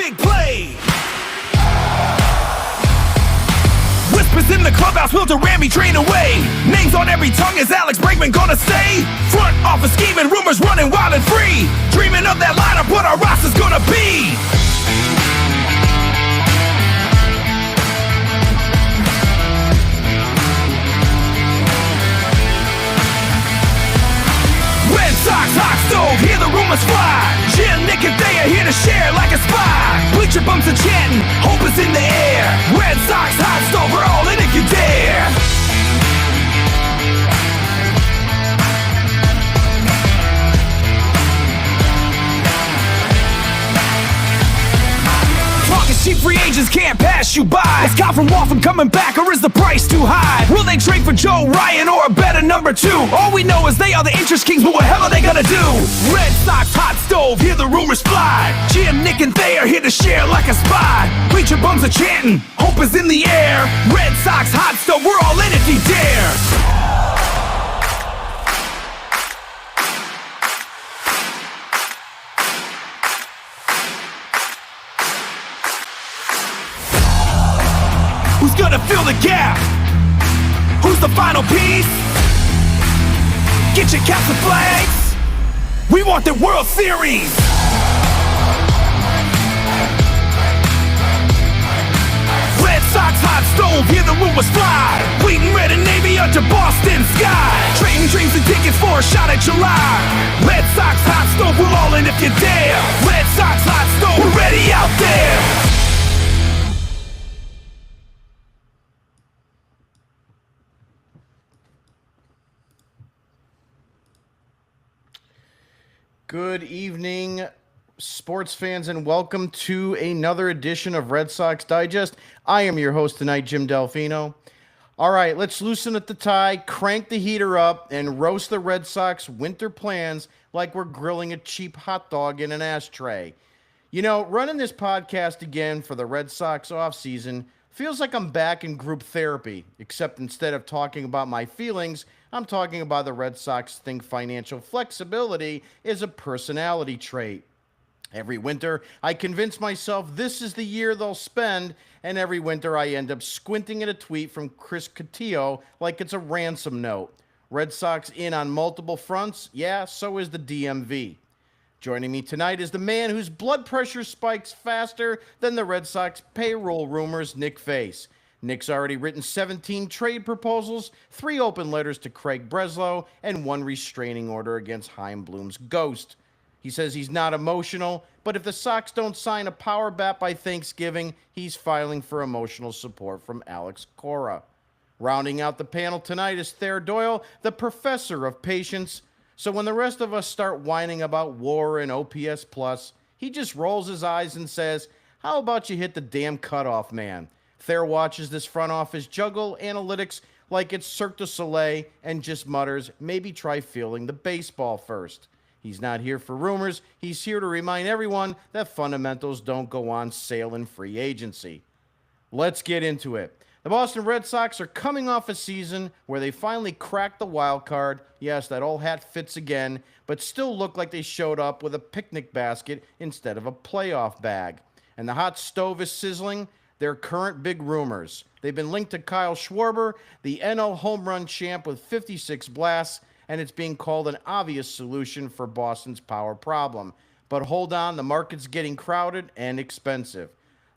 big play. Whispers in the clubhouse, will Durant be trained away? Names on every tongue, is Alex Bregman gonna stay? Front office scheming, rumors running wild and free. Dreaming of that lineup, what our roster's gonna be. Red Sox hot stove, hear the rumors fly. Jim, Nick, and they are here to share like a spy. Bleacher bumps are chanting, hope is in the air. Red Sox hot stove, we're all in if you dare. Cheap free agents can't pass you by. Is Kyle from Waltham coming back, or is the price too high? Will they trade for Joe Ryan or a better number two? All we know is they are the interest kings, but what the hell are they gonna do? Red Sox hot stove, hear the rumors fly. Jim, Nick, and they are here to share like a spy. Preacher bums are chanting, hope is in the air. Red Sox hot stove, we're all in if you dare. Who's gonna fill the gap? Who's the final piece? Get your caps and flags. We want the World Series. Red Sox hot stove, hear the rumors fly. Bleeding red and navy under Boston sky. Trading dreams and tickets for a shot at July. Red Sox hot stove, we're all in if you dare. Red Sox hot stove, we're ready out there. Good evening, sports fans, and welcome to another edition of Red Sox Digest. I am your host tonight, Jim Delfino. All right, let's loosen at the tie, crank the heater up, and roast the Red Sox winter plans like we're grilling a cheap hot dog in an ashtray. You know, running this podcast again for the Red Sox offseason feels like I'm back in group therapy, except instead of talking about my feelings, I'm talking about the Red Sox think financial flexibility is a personality trait. Every winter, I convince myself this is the year they'll spend, and every winter I end up squinting at a tweet from Chris Cotillo like it's a ransom note. Red Sox in on multiple fronts? Yeah, so is the DMV. Joining me tonight is the man whose blood pressure spikes faster than the Red Sox payroll rumors, Nick Face. Nick's already written 17 trade proposals, 3 open letters to Craig Breslow, and 1 restraining order against Chaim Bloom's ghost. He says he's not emotional, but if the Sox don't sign a power bat by Thanksgiving, he's filing for emotional support from Alex Cora. Rounding out the panel tonight is Thayer Doyle, the professor of patience. So when the rest of us start whining about WAR and OPS+, he just rolls his eyes and says, "How about you hit the damn cutoff, man?" Thayer watches this front office juggle analytics like it's Cirque du Soleil and just mutters, maybe try feeling the baseball first. He's not here for rumors. He's here to remind everyone that fundamentals don't go on sale in free agency. Let's get into it. The Boston Red Sox are coming off a season where they finally cracked the wild card. Yes, that old hat fits again, but still look like they showed up with a picnic basket instead of a playoff bag. And the hot stove is sizzling. Their current big rumors. They've been linked to Kyle Schwarber, the NL home run champ with 56 blasts, and it's being called an obvious solution for Boston's power problem. But hold on, the market's getting crowded and expensive.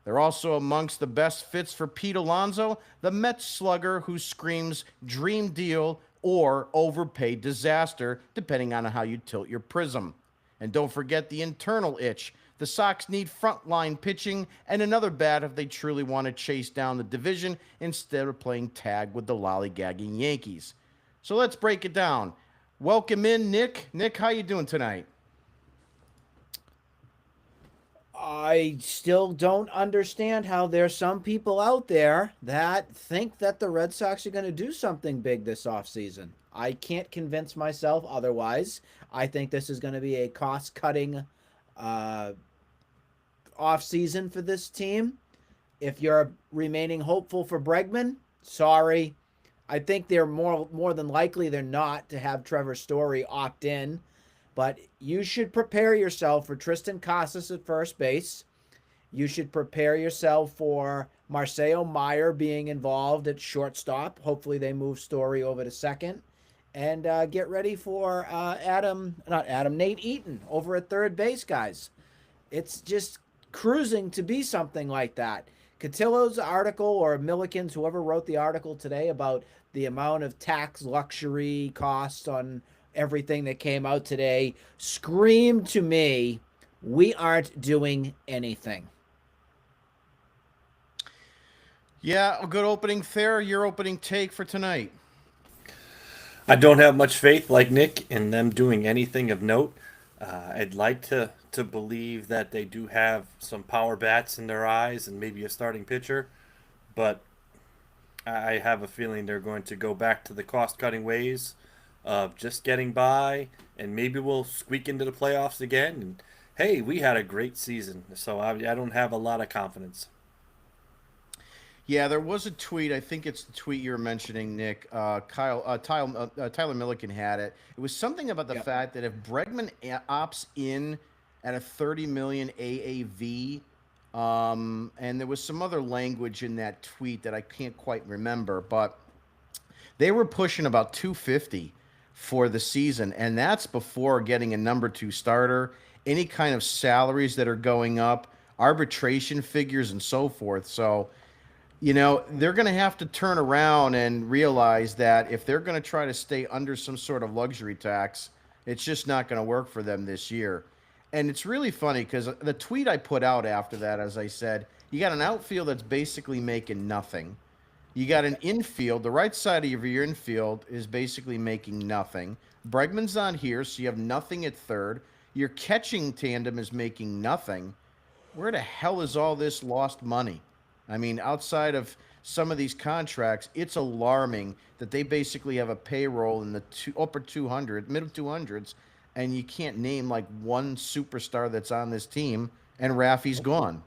They're also amongst the best fits for Pete Alonso, the Mets slugger who screams dream deal or overpaid disaster, depending on how you tilt your prism. And don't forget the internal itch. The Sox need frontline pitching and another bat if they truly want to chase down the division instead of playing tag with the lollygagging Yankees. So let's break it down. Welcome in, Nick. Nick, how you doing tonight? I still don't understand how there's some people out there that think that the Red Sox are going to do something big this offseason. I can't convince myself otherwise. I think this is going to be a cost-cutting offseason for this team. If you're remaining hopeful for Bregman, sorry. I think they're more than likely they're not to have Trevor Story opt in. But you should prepare yourself for Tristan Casas at first base You should prepare yourself for Marcelo Meyer being involved at shortstop. Hopefully, they move Story over to second. And get ready for Nate Eaton over at third base, guys. It's just cruising to be something like that. Cotillo's article, or Milliken's, whoever wrote the article today about the amount of tax luxury costs on everything that came out today, screamed to me, we aren't doing anything. Yeah, a good opening there. Your opening take for tonight. I don't have much faith, like Nick, in them doing anything of note. I'd like to believe that they do have some power bats in their eyes and maybe a starting pitcher, but I have a feeling they're going to go back to the cost-cutting ways of just getting by, and maybe we'll squeak into the playoffs again. And hey, we had a great season, so I don't have a lot of confidence. Yeah, there was a tweet. I think it's the tweet you were mentioning, Nick. Tyler Milliken had it. It was something about the fact that if Bregman opts in at a 30 million AAV, and there was some other language in that tweet that I can't quite remember, but they were pushing about 250 for the season, and that's before getting a number 2 starter, any kind of salaries that are going up, arbitration figures, and so forth. So, they're going to have to turn around and realize that if they're going to try to stay under some sort of luxury tax, it's just not going to work for them this year. And it's really funny because the tweet I put out after that, as I said, you got an outfield that's basically making nothing. You got an infield, the right side of your infield is basically making nothing. Bregman's on here, so you have nothing at third. Your catching tandem is making nothing. Where the hell is all this lost money? I mean, outside of some of these contracts, it's alarming that they basically have a payroll in the upper 200, middle 200s, and you can't name like one superstar that's on this team, and Rafi's gone.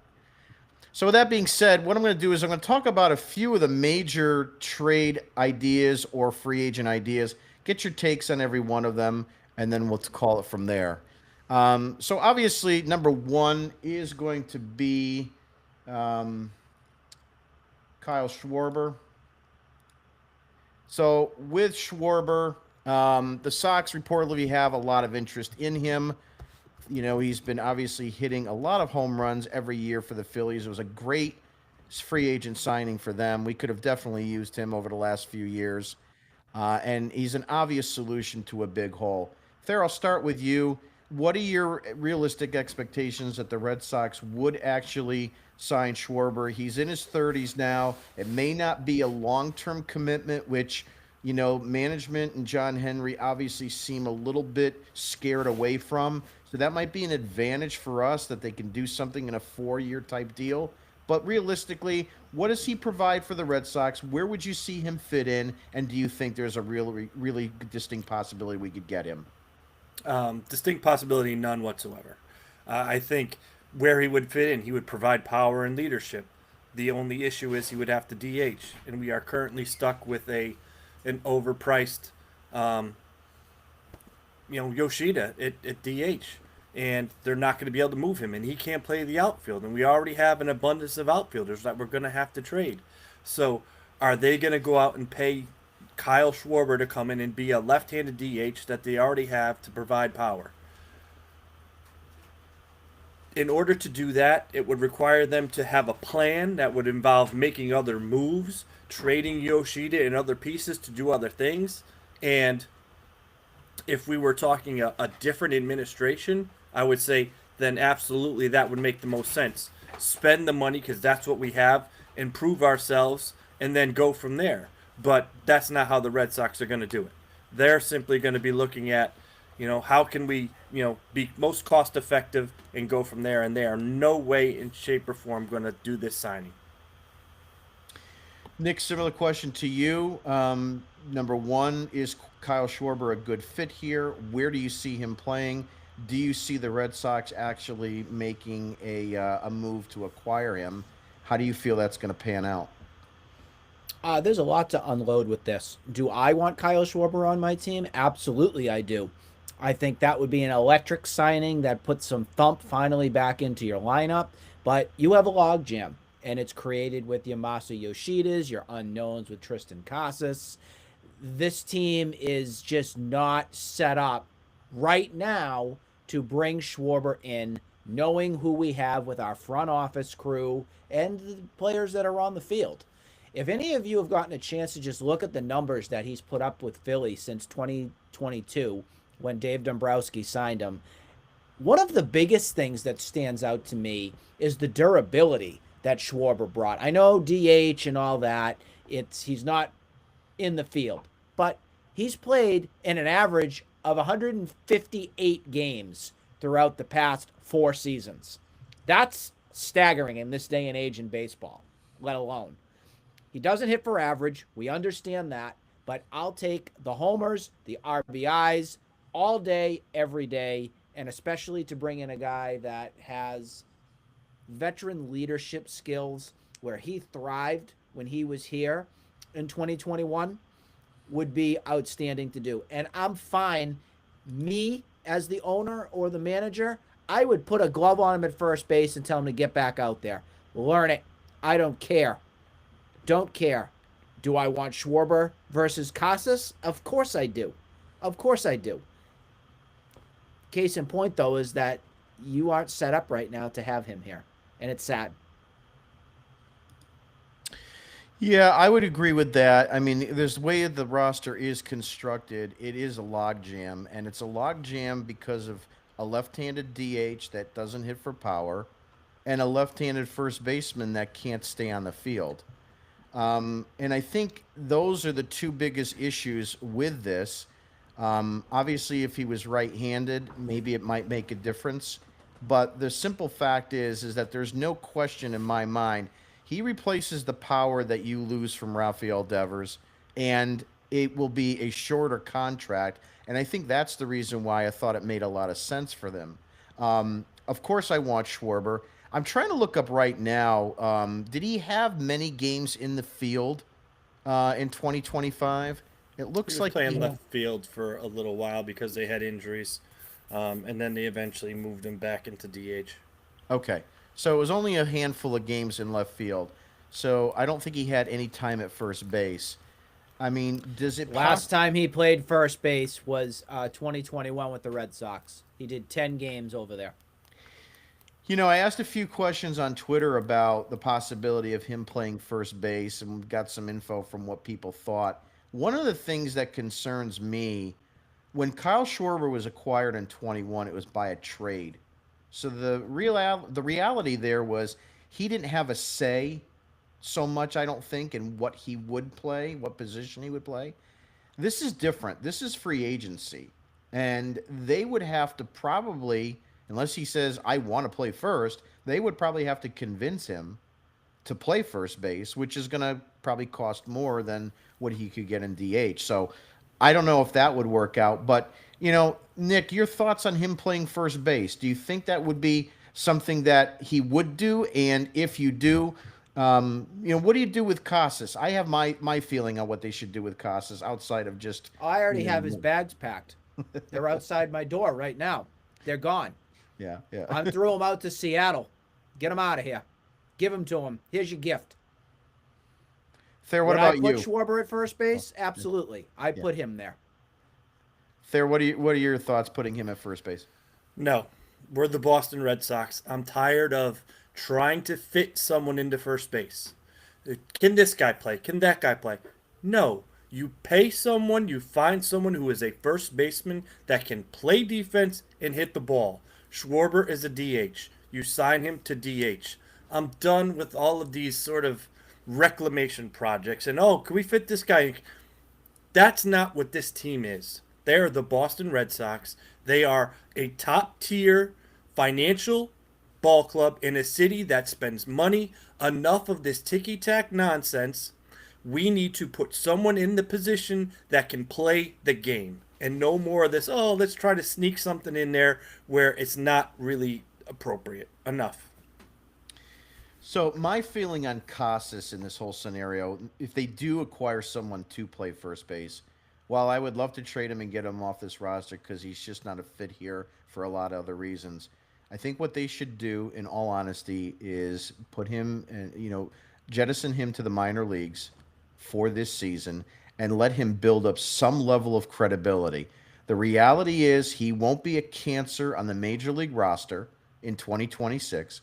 So with that being said, what I'm going to do is I'm going to talk about a few of the major trade ideas or free agent ideas, get your takes on every one of them, and then we'll call it from there. So obviously, number one is going to be Kyle Schwarber. So with Schwarber, the Sox reportedly have a lot of interest in him. He's been obviously hitting a lot of home runs every year for the Phillies. It was a great free agent signing for them. We could have definitely used him over the last few years. And he's an obvious solution to a big hole. Thayer, I'll start with you. What are your realistic expectations that the Red Sox would actually sign Schwarber? He's in his 30s now. It may not be a long-term commitment, which, management and John Henry obviously seem a little bit scared away from. So that might be an advantage for us that they can do something in a 4-year type deal. But realistically, what does he provide for the Red Sox? Where would you see him fit in? And do you think there's a really distinct possibility we could get him? Distinct possibility, none whatsoever. I think where he would fit in, he would provide power and leadership. The only issue is he would have to DH, and we are currently stuck with an overpriced, Yoshida at DH, and they're not going to be able to move him, and he can't play the outfield, and we already have an abundance of outfielders that we're going to have to trade. So, are they going to go out and pay Kyle Schwarber to come in and be a left-handed DH that they already have to provide power? In order to do that, it would require them to have a plan that would involve making other moves, trading Yoshida and other pieces to do other things. And if we were talking a different administration, I would say then absolutely that would make the most sense. Spend the money because that's what we have, improve ourselves, and then go from there. But that's not how the Red Sox are going to do it. They're simply going to be looking at, how can we, be most cost effective and go from there. And they are no way in shape or form going to do this signing. Nick, similar question to you. Number one, is Kyle Schwarber a good fit here? Where do you see him playing? Do you see the Red Sox actually making a move to acquire him? How do you feel that's going to pan out? There's a lot to unload with this. Do I want Kyle Schwarber on my team? Absolutely, I do. I think that would be an electric signing that puts some thump finally back into your lineup. But you have a logjam, and it's created with your Masa Yoshidas, your unknowns with Tristan Casas. This team is just not set up right now to bring Schwarber in, knowing who we have with our front office crew and the players that are on the field. If any of you have gotten a chance to just look at the numbers that he's put up with Philly since 2022, when Dave Dombrowski signed him, one of the biggest things that stands out to me is the durability that Schwarber brought. I know DH and all that, he's not in the field, but he's played in an average of 158 games throughout the past 4 seasons. That's staggering in this day and age in baseball, let alone. He doesn't hit for average. We understand that. But I'll take the homers, the RBIs all day, every day, and especially to bring in a guy that has veteran leadership skills where he thrived when he was here in 2021 would be outstanding to do. And I'm fine, me as the owner or the manager, I would put a glove on him at first base and tell him to get back out there. Learn it. I don't care. Don't care. Do I want Schwarber versus Casas? Of course I do. Of course I do. Case in point, though, is that you aren't set up right now to have him here. And it's sad. Yeah, I would agree with that. I mean, there's the way the roster is constructed, it is a logjam, and it's a logjam because of a left-handed DH that doesn't hit for power and a left-handed first baseman that can't stay on the field. And I think those are the two biggest issues with this. Obviously, if he was right-handed, maybe it might make a difference. But the simple fact is that there's no question in my mind. He replaces the power that you lose from Rafael Devers, and it will be a shorter contract. And I think that's the reason why I thought it made a lot of sense for them. Of course, I want Schwarber. I'm trying to look up right now. Did he have many games in the field in 2025? It looks He was like playing left field for a little while because they had injuries, and then they eventually moved him back into DH. Okay, so it was only a handful of games in left field. So I don't think he had any time at first base. I mean, does it Last time he played first base was 2021 with the Red Sox. He did 10 games over there. You know, I asked a few questions on Twitter about the possibility of him playing first base, and got some info from what people thought. One of the things that concerns me, when Kyle Schwarber was acquired in 21, it was by a trade. So the reality there was he didn't have a say so much, I don't think, in what he would play, what position he would play. This is different. This is free agency. And they would have to probably, unless he says, I want to play first, they would probably have to convince him to play first base, which is going to probably cost more than what he could get in DH. So I don't know if that would work out. But, you know, Nick, your thoughts on him playing first base. Do you think that would be something that he would do? And if you do, you know, what do you do with Casas? I have my feeling on what they should do with Casas outside of just... I already have his bags packed. They're outside my door right now. They're gone. Yeah. I'm throwing him out to Seattle. Get him out of here. Give him to him. Here's your gift. Thayer, what Would about I put you? Schwarber at first base? Absolutely. I put him there. Thayer, what are your thoughts putting him at first base? No, we're the Boston Red Sox. I'm tired of trying to fit someone into first base. Can this guy play? Can that guy play? No. You pay someone, you find someone who is a first baseman that can play defense and hit the ball. Schwarber is a DH. You sign him to DH. I'm done with all of these sort of reclamation projects. And, oh, can we fit this guy? That's not what this team is. They're the Boston Red Sox. They are a top-tier financial ball club in a city that spends money. Enough of this ticky-tack nonsense. We need to put someone in the position that can play the game. And no more of this, oh, let's try to sneak something in there where it's not really appropriate. Enough. So my feeling on Casas in this whole scenario, if they do acquire someone to play first base, while I would love to trade him and get him off this roster because he's just not a fit here for a lot of other reasons, I think what they should do, in all honesty, is put him, jettison him to the minor leagues for this season and let him build up some level of credibility. The reality is he won't be a cancer on the major league roster in 2026,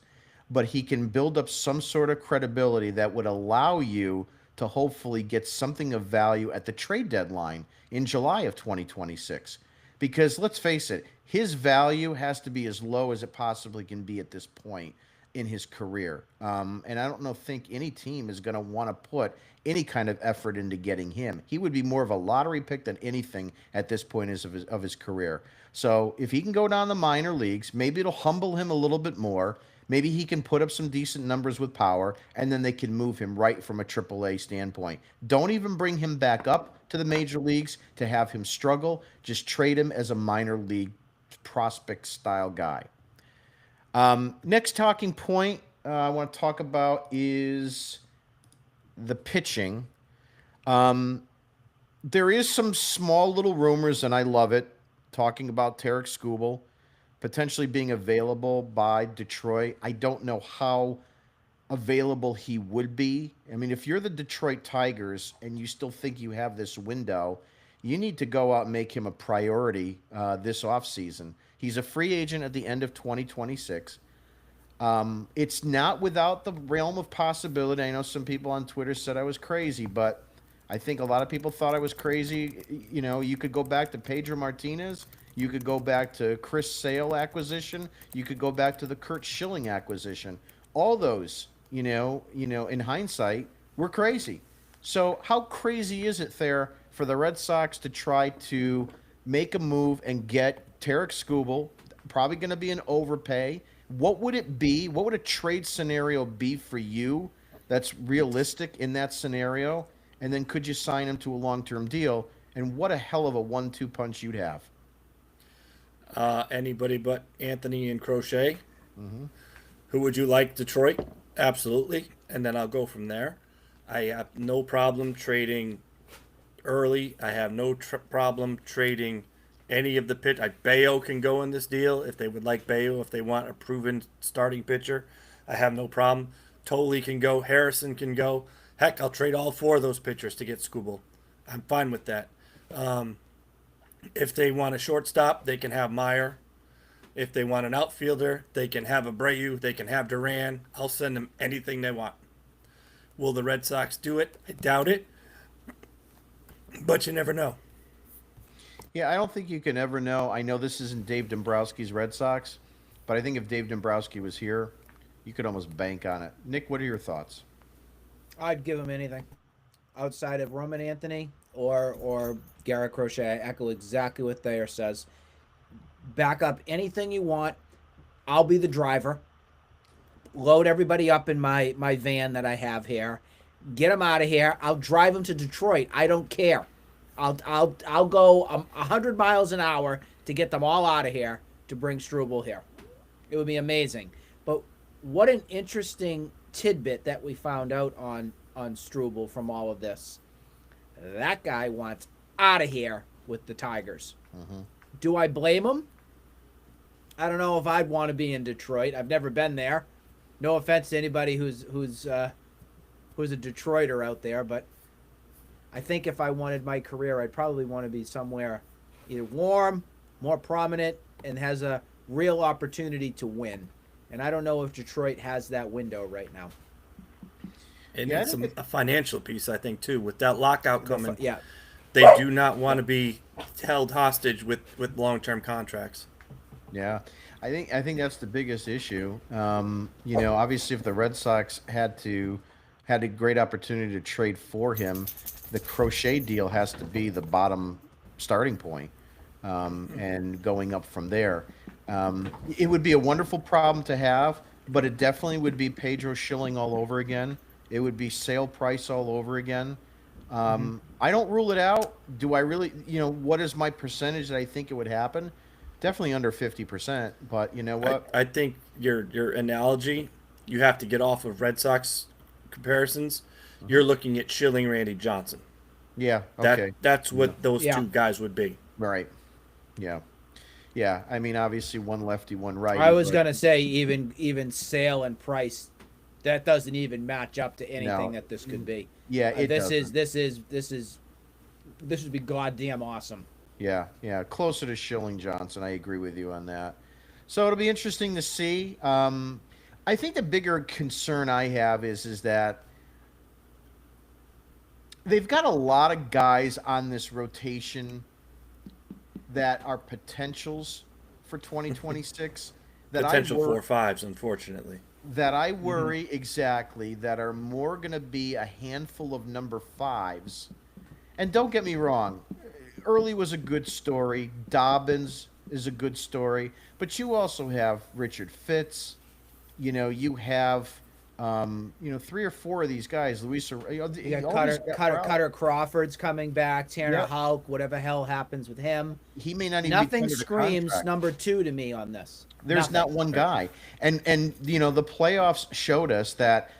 but he can build up some sort of credibility that would allow you to hopefully get something of value at the trade deadline in July of 2026. Because let's face it, his value has to be as low as it possibly can be at this point in his career. And I don't think any team is going to want to put any kind of effort into getting him. He would be more of a lottery pick than anything at this point of his career. So if he can go down the minor leagues, maybe it'll humble him a little bit more. Maybe he can put up some decent numbers with power, and then they can move him right from a AAA standpoint. Don't even bring him back up to the major leagues to have him struggle. Just trade him as a minor league prospect style guy. Next talking point I want to talk about is the pitching. There is some small little rumors, and I love it, talking about Tarek Skubal potentially being available by Detroit. I don't know how available he would be. I mean, if you're the Detroit Tigers and you still think you have this window, you need to go out and make him a priority this offseason. He's a free agent at the end of 2026. It's not without the realm of possibility. I know some people on Twitter said I was crazy, but I think a lot of people thought I was crazy. You know, you could go back to Pedro Martinez. You could go back to Chris Sale acquisition. You could go back to the Kurt Schilling acquisition. All those, in hindsight, were crazy. So how crazy is it there for the Red Sox to try to make a move and get Tarek Skubal? Probably going to be an overpay. What would it be? What would a trade scenario be for you that's realistic in that scenario? And then could you sign him to a long-term deal? And what a hell of a 1-2 punch you'd have. Anybody but Anthony and Crochet. Mm-hmm. Who would you like? Detroit? Absolutely. And then I'll go from there. I have no problem trading early. I have no problem trading any of the pitch. Bayo can go in this deal if they would like Bayo, if they want a proven starting pitcher. I have no problem. Tolley can go. Harrison can go. Heck, I'll trade all four of those pitchers to get Skubal. I'm fine with that. If they want a shortstop, they can have Meyer. If they want an outfielder, they can have Abreu. They can have Duran. I'll send them anything they want. Will the Red Sox do it? I doubt it. But you never know. Yeah, I don't think you can ever know. I know this isn't Dave Dombrowski's Red Sox, but I think if Dave Dombrowski was here, you could almost bank on it. Nick, what are your thoughts? I'd give him anything outside of Roman Anthony or Garrett Crochet. I echo exactly what Thayer says. Back up anything you want. I'll be the driver. Load everybody up in my van that I have here. Get them out of here. I'll drive them to Detroit. I don't care. I'll go 100 miles an hour to get them all out of here to bring Struble here. It would be amazing. But what an interesting tidbit that we found out on Struble from all of this. That guy wants out of here with the Tigers. Mm-hmm. Do I blame him? I don't know if I'd want to be in Detroit. I've never been there. No offense to anybody who's a Detroiter out there, but I think if I wanted my career, I'd probably want to be somewhere either warm, more prominent, and has a real opportunity to win. And I don't know if Detroit has that window right now. And it's a financial piece, I think, too. With that lockout coming, yeah, they do not want to be held hostage with long-term contracts. Yeah, I think that's the biggest issue. Obviously, if the Red Sox had a great opportunity to trade for him, the Crochet deal has to be the bottom starting point, and going up from there. It would be a wonderful problem to have, but it definitely would be Pedro Schilling all over again. It would be Sale Price all over again. I don't rule it out. Do I really, what is my percentage that I think it would happen? Definitely under 50%, but you know what? I think your analogy, you have to get off of Red Sox comparisons. You're looking at Schilling, Randy Johnson. Yeah. Okay. That's what those Yeah. two guys would be. Right. Yeah. Yeah. I mean, obviously, one lefty, one righty. I was but gonna say even Sale and Price, that doesn't even match up to anything No. that this could be. Yeah, it This doesn't. would be goddamn awesome. Yeah. Yeah. Closer to Schilling Johnson. I agree with you on that. So it'll be interesting to see. I think the bigger concern I have is that they've got a lot of guys on this rotation that are potentials for 2026 that Potential I wor- 4-5s, unfortunately. that I worry exactly that are more going to be a handful of number fives. And don't get me wrong, Early was a good story. Dobbins is a good story, but you also have Richard Fitz. You have, 3 or 4 of these guys. Luis, You got Cutter Crawford's coming back. Tanner Yep. Houck, whatever hell happens with him. He may not even. Nothing be under screams contract. number 2 to me on this. There's Nothing. not one guy, and the playoffs showed us that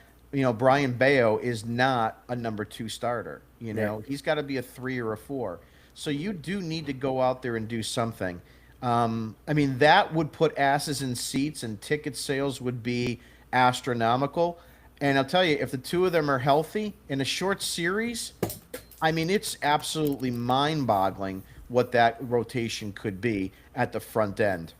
Brian Bayo is not a number 2 starter. He's got to be a 3 or a 4. So you do need to go out there and do something. I mean, that would put asses in seats, and ticket sales would be astronomical. And I'll tell you, if the two of them are healthy in a short series, I mean, it's absolutely mind-boggling what that rotation could be at the front end.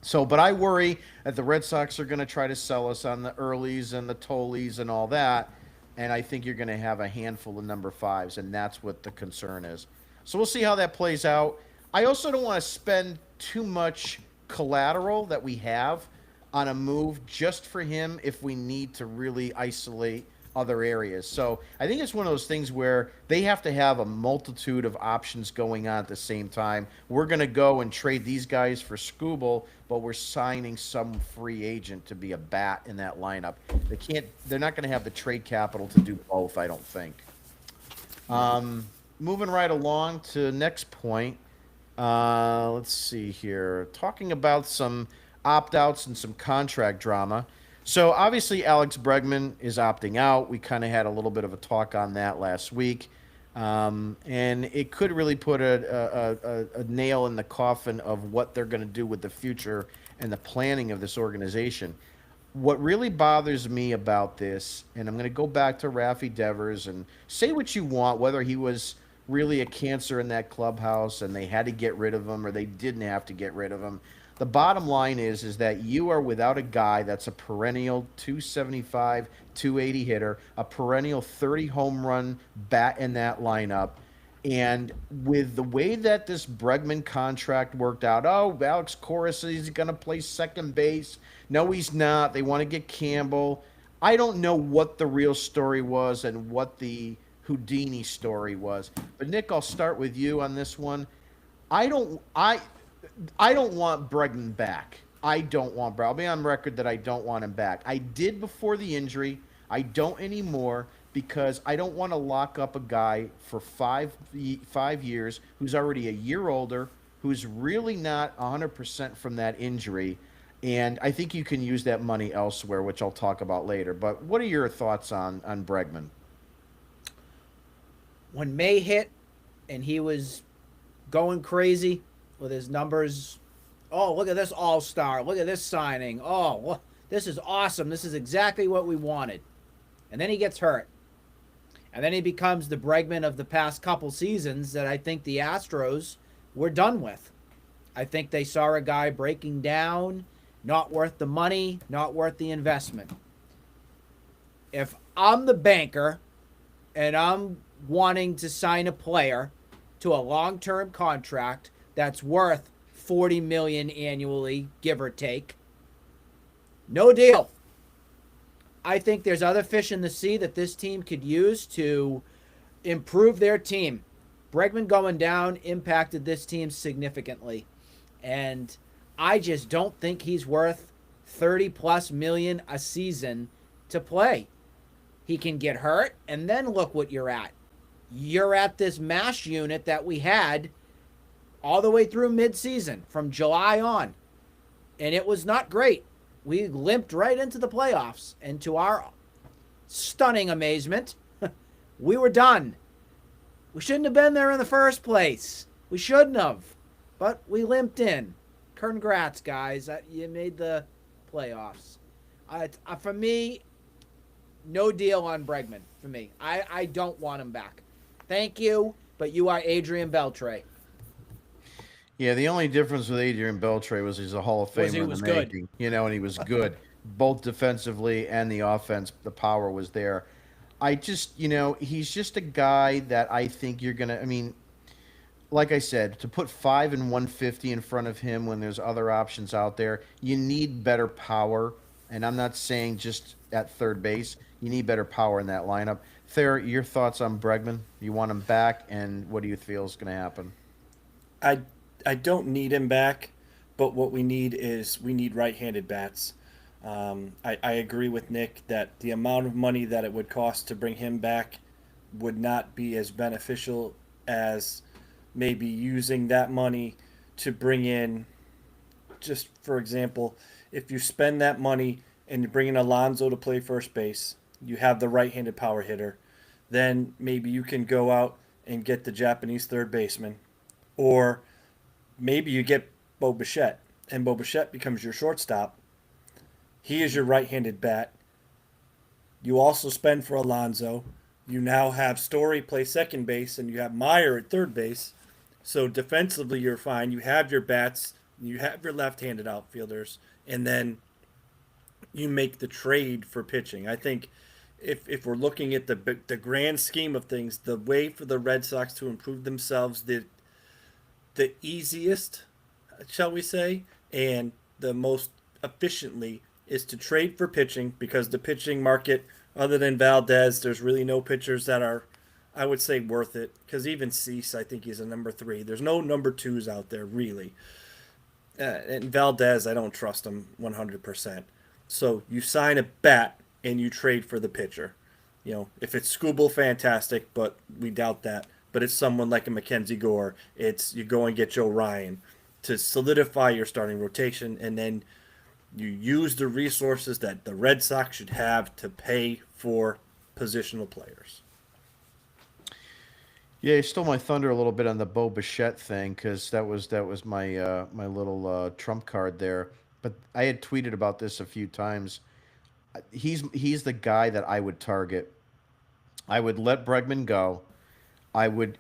So, but I worry that the Red Sox are going to try to sell us on the earlies and the Tollies and all that. And I think you're going to have a handful of number 5s, and that's what the concern is. So we'll see how that plays out. I also don't want to spend too much collateral that we have on a move just for him if we need to really isolate other areas. So I think it's one of those things where they have to have a multitude of options going on at the same time. We're going to go and trade these guys for Scooble, but we're signing some free agent to be a bat in that lineup. They're not going to have the trade capital to do both, I don't think. Moving right along to the next point. Let's see here. Talking about some opt-outs and some contract drama. So obviously Alex Bregman is opting out. We kind of had a little bit of a talk on that last week. And it could really put a nail in the coffin of what they're going to do with the future and the planning of this organization. What really bothers me about this, and I'm going to go back to Rafi Devers and say what you want, whether he was really a cancer in that clubhouse and they had to get rid of him or they didn't have to get rid of him. The bottom line is that you are without a guy that's a perennial 275, 280 hitter, a perennial 30 home run bat in that lineup. And with the way that this Bregman contract worked out, Alex Cora says he's going to play second base. No, he's not. They want to get Campbell. I don't know what the real story was and what the Houdini story was. But Nick, I'll start with you on this one. I don't want Bregman back. I'll be on record that I don't want him back. I did before the injury. I don't anymore because I don't want to lock up a guy for 5 years who's already a year older, who's really not 100% from that injury. And I think you can use that money elsewhere, which I'll talk about later. But what are your thoughts on Bregman? When May hit and he was going crazy with his numbers, oh, look at this all-star. Look at this signing. Oh, this is awesome. This is exactly what we wanted. And then he gets hurt. And then he becomes the Bregman of the past couple seasons that I think the Astros were done with. I think they saw a guy breaking down, not worth the money, not worth the investment. If I'm the banker and I'm wanting to sign a player to a long-term contract that's worth $40 million annually, give or take, no deal. I think there's other fish in the sea that this team could use to improve their team. Bregman going down impacted this team significantly. And I just don't think he's worth $30+ million a season to play. He can get hurt, and then look what you're at. You're at this MASH unit that we had all the way through midseason, from July on. And it was not great. We limped right into the playoffs. And to our stunning amazement, we were done. We shouldn't have been there in the first place. We shouldn't have. But we limped in. Congrats, guys. You made the playoffs. For me, no deal on Bregman. For me, I don't want him back. Thank you, but you are Adrian Beltre. Yeah, the only difference with Adrian Beltre was he's a Hall of Famer he in was the good. making, and he was good, both defensively and the offense. The power was there. I just, he's just a guy that I think you're gonna. I mean, like I said, to put 5 and 150 in front of him when there's other options out there, you need better power. And I'm not saying just at third base. You need better power in that lineup. Thayer, your thoughts on Bregman? You want him back, and what do you feel is going to happen? I don't need him back, but what we need right-handed bats. I agree with Nick that the amount of money that it would cost to bring him back would not be as beneficial as maybe using that money to bring in, just for example, if you spend that money and you bring in Alonso to play first base, you have the right-handed power hitter, then maybe you can go out and get the Japanese third baseman, or maybe you get Bo Bichette, and Bo Bichette becomes your shortstop. He is your right-handed bat. You also spend for Alonso. You now have Story play second base, and you have Meyer at third base. So defensively, you're fine. You have your bats. You have your left-handed outfielders, and then you make the trade for pitching. I think if we're looking at the grand scheme of things, the way for the Red Sox to improve themselves, the easiest, shall we say, and the most efficiently is to trade for pitching, because the pitching market, other than Valdez, there's really no pitchers that are, I would say, worth it. Because even Cease, I think he's a number 3. There's no number 2s out there, really. And Valdez, I don't trust him 100%. So you sign a bat and you trade for the pitcher. If it's Skubal, fantastic, but we doubt that. But it's someone like a Mackenzie Gore. It's you go and get Joe Ryan to solidify your starting rotation, and then you use the resources that the Red Sox should have to pay for positional players. Yeah, you stole my thunder a little bit on the Bo Bichette thing, because that was my my little trump card there. But I had tweeted about this a few times. He's the guy that I would target. I would let Bregman go. I would,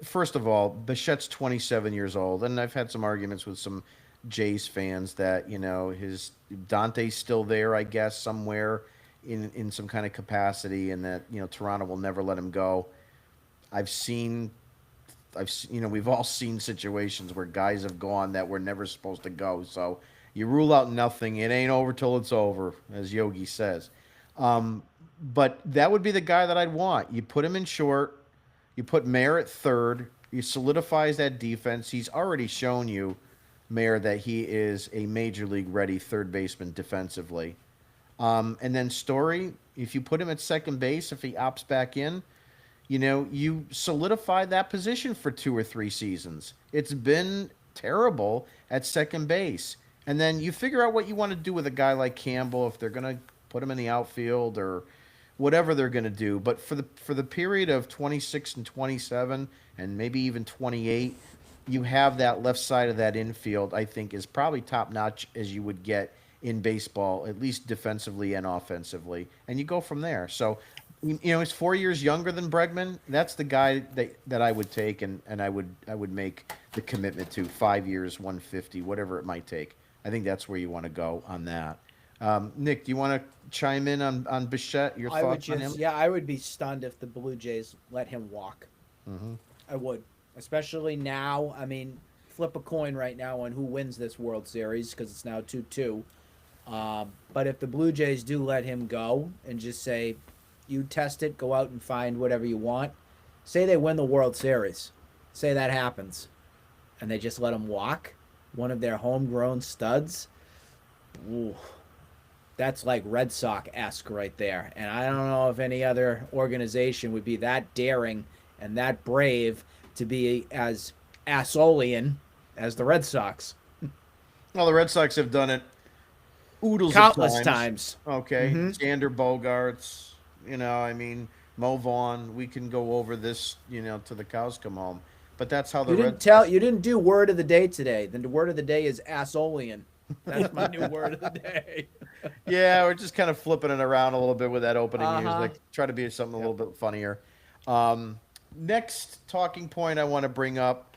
first of all, Bichette's 27 years old, and I've had some arguments with some Jays fans that his Dante's still there, I guess, somewhere in some kind of capacity, and that Toronto will never let him go. We've all seen situations where guys have gone that were never supposed to go. So you rule out nothing. It ain't over till it's over, as Yogi says. But that would be the guy that I'd want. You put him in short. You put Mayer at third. He solidifies that defense. He's already shown you, Mayer, that he is a major league ready third baseman defensively. And then Story, if you put him at second base, if he opts back in, you solidify that position for 2 or 3 seasons. It's been terrible at second base. And then you figure out what you want to do with a guy like Campbell, if they're going to put him in the outfield or whatever they're going to do. But for the period of 26 and 27 and maybe even 28, you have that left side of that infield, I think, is probably top-notch as you would get in baseball, at least defensively and offensively. And you go from there. So, he's 4 years younger than Bregman. That's the guy that I would take, and I would make the commitment to 5 years, 150, whatever it might take. I think that's where you want to go on that. Nick, do you want to chime in on Bichette? Your thoughts on him? Yeah, I would be stunned if the Blue Jays let him walk. Mm-hmm. I would, especially now. I mean, flip a coin right now on who wins this World Series, because it's now 2-2. But if the Blue Jays do let him go and just say, you test it, go out and find whatever you want. Say they win the World Series. Say that happens. And they just let him walk. One of their homegrown studs. Ooh, that's like Red Sox-esque right there. And I don't know if any other organization would be that daring and that brave to be as assholeian as the Red Sox. Well, the Red Sox have done it oodles Countless of times. times. Okay. Mm-hmm. Xander Bogaerts. I mean, Mo Vaughn. We can go over this, till the cows come home. But that's how the You Red didn't tell. Sox. You didn't do word of the day today. Then the word of the day is assolian. That's my new word of the day. Yeah, we're just kind of flipping it around a little bit with that opening Uh huh. music. Try to be something a little Yep. bit funnier. Next talking point I want to bring up,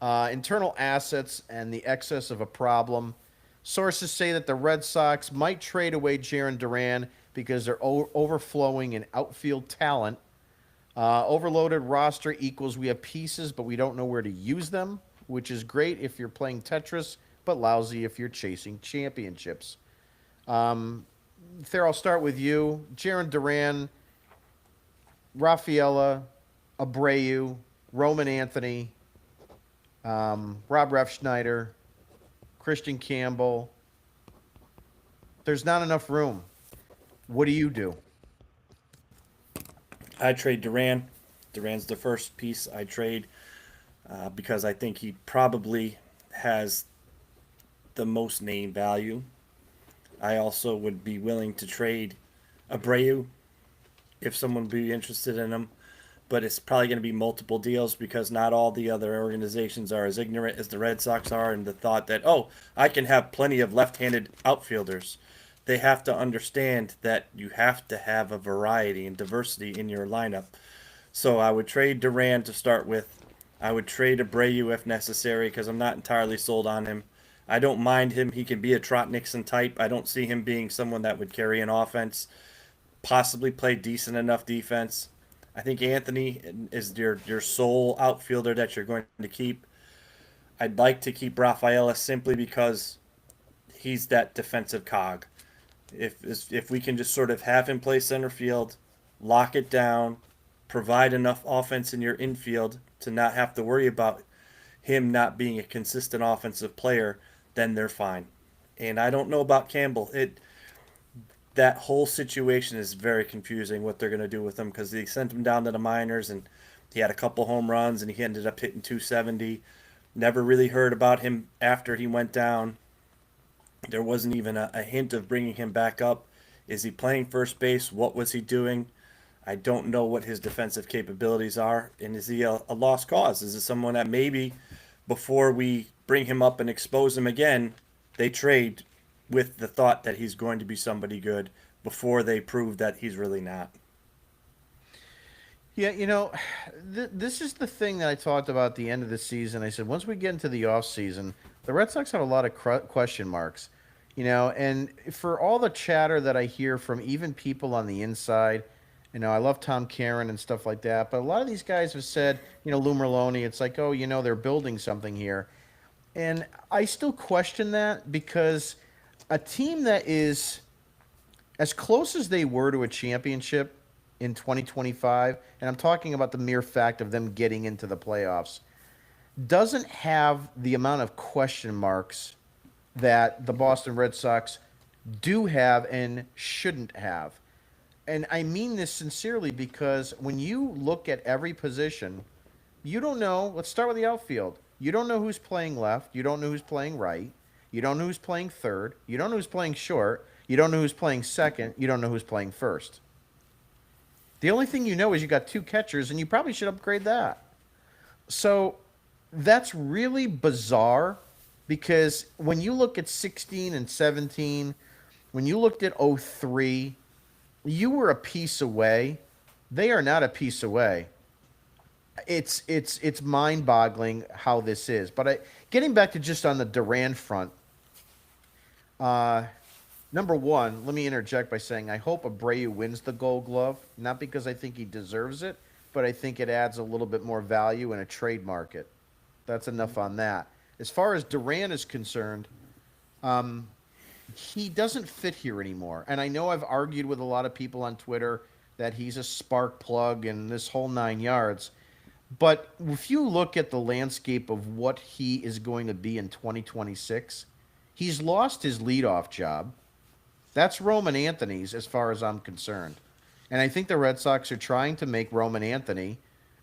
internal assets and the excess of a problem. Sources say that the Red Sox might trade away Jaron Duran because they're overflowing in outfield talent. Overloaded roster equals we have pieces, but we don't know where to use them, which is great if you're playing Tetris, but lousy if you're chasing championships. Thayer, I'll start with you. Jaron Duran, Rafaela, Abreu, Roman Anthony, Rob Refschneider, Christian Campbell. There's not enough room. What do you do? I trade Duran. Duran's the first piece I trade because I think he probably has the most name value. I also would be willing to trade Abreu if someone would be interested in him, but it's probably going to be multiple deals because not all the other organizations are as ignorant as the Red Sox are in the thought that, oh, I can have plenty of left-handed outfielders. They have to understand that you have to have a variety and diversity in your lineup. So I would trade Duran to start with. I would trade Abreu if necessary because I'm not entirely sold on him. I don't mind him. He can be a Trot Nixon type. I don't see him being someone that would carry an offense, possibly play decent enough defense. I think Anthony is your sole outfielder that you're going to keep. I'd like to keep Rafaela simply because he's that defensive cog. If we can just sort of have him play center field, lock it down, provide enough offense in your infield to not have to worry about him not being a consistent offensive player, then they're fine. And I don't know about Campbell. That whole situation is very confusing what they're going to do with him because they sent him down to the minors and he had a couple home runs and he ended up hitting 270. Never really heard about him after he went down. There wasn't even a hint of bringing him back up. Is he playing first base? What was he doing? I don't know what his defensive capabilities are. And is he a lost cause? Is it someone that maybe before we bring him up and expose him again, they trade with the thought that he's going to be somebody good before they prove that he's really not? Yeah, this is the thing that I talked about at the end of the season. I said once we get into the off season, the Red Sox have a lot of question marks, and for all the chatter that I hear from even people on the inside, I love Tom Caron and stuff like that, but a lot of these guys have said, Lou Merlone, it's like, oh, they're building something here. And I still question that because a team that is as close as they were to a championship in 2025, and I'm talking about the mere fact of them getting into the playoffs, doesn't have the amount of question marks that the Boston Red Sox do have and shouldn't have. And I mean this sincerely because when you look at every position, you don't know. Let's start with the outfield. You don't know who's playing left. You don't know who's playing right. You don't know who's playing third. You don't know who's playing short. You don't know who's playing second. You don't know who's playing first. The only thing you know is you got two catchers, and you probably should upgrade that. So that's really bizarre because when you look at 16 and 17, when you looked at 03, you were a piece away. They are not a piece away. It's mind-boggling how this is. But getting back to just on the Duran front, uh, number one, let me interject by saying I hope Abreu wins the Gold Glove, not because I think he deserves it, but I think it adds a little bit more value in a trade market. That's enough on that. As far as Duran is concerned, he doesn't fit here anymore. And I know I've argued with a lot of people on Twitter that he's a spark plug and this whole 9 yards. But if you look at the landscape of what he is going to be in 2026, he's lost his leadoff job. That's Roman Anthony's as far as I'm concerned. And I think the Red Sox are trying to make Roman Anthony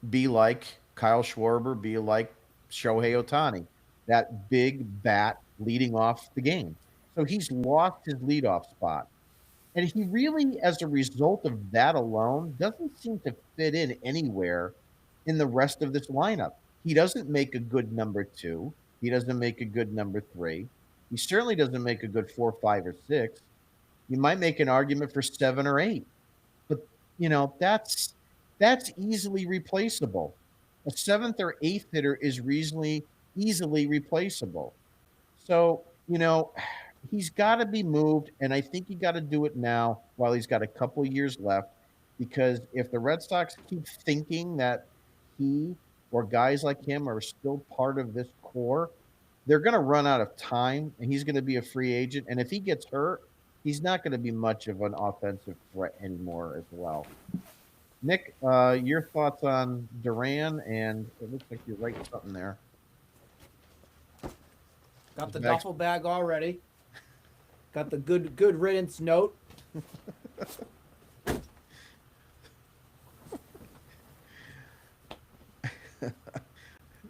be like Kyle Schwarber, be like Shohei Ohtani, that big bat leading off the game. So he's lost his leadoff spot. And he really, as a result of that alone, doesn't seem to fit in anywhere in the rest of this lineup. He doesn't make a good number 2. He doesn't make a good number 3. He certainly doesn't make a good 4, 5, or 6. You might make an argument for 7 or 8. But, that's easily replaceable. A 7th or 8th hitter is easily replaceable. So, he's got to be moved, and I think you got to do it now while he's got a couple years left, because if the Red Sox keep thinking that he or guys like him are still part of this core, they're going to run out of time, and he's going to be a free agent. And if he gets hurt, he's not going to be much of an offensive threat anymore as well. Nick, your thoughts on Duran? And it looks like you're writing something there. Got the duffel bag already. Got the good riddance note.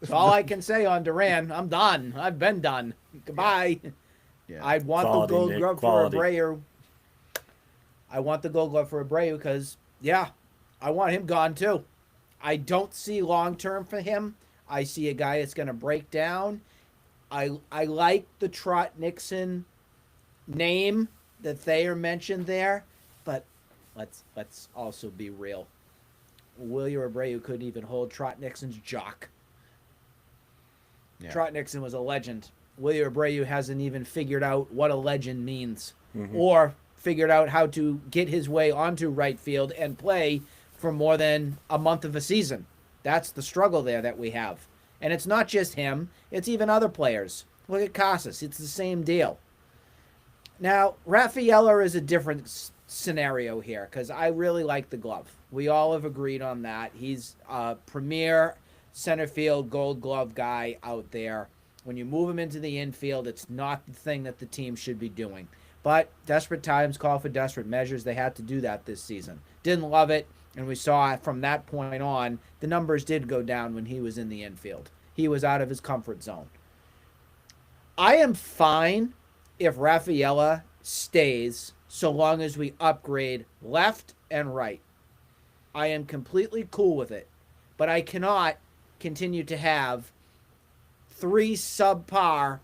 That's all I can say on Duran. I'm done. I've been done. Goodbye. Yeah. I want Quality, the gold Nick, glove quality. for Abreu. I want the gold glove for Abreu because, yeah, I want him gone too. I don't see long term for him. I see a guy that's going to break down. I like the Trot Nixon name that Thayer mentioned there, but let's also be real. William Abreu couldn't even hold Trot Nixon's jock. Yeah. Trot Nixon was a legend. William Abreu hasn't even figured out what a legend means, or figured out how to get his way onto right field and play for more than a month of a season. That's the struggle there that we have. And it's not just him, it's even other players. Look at Casas, it's the same deal. Now, Rafaela is a different scenario here because I really like the glove. We all have agreed on that. He's a premier center field gold glove guy out there. When you move him into the infield, it's not the thing that the team should be doing. But desperate times call for desperate measures. They had to do that this season. Didn't love it, and we saw from that point on, the numbers did go down when he was in the infield. He was out of his comfort zone. I am fine if Rafaela stays so long as we upgrade left and right. I am completely cool with it. But I cannot continue to have 3 subpar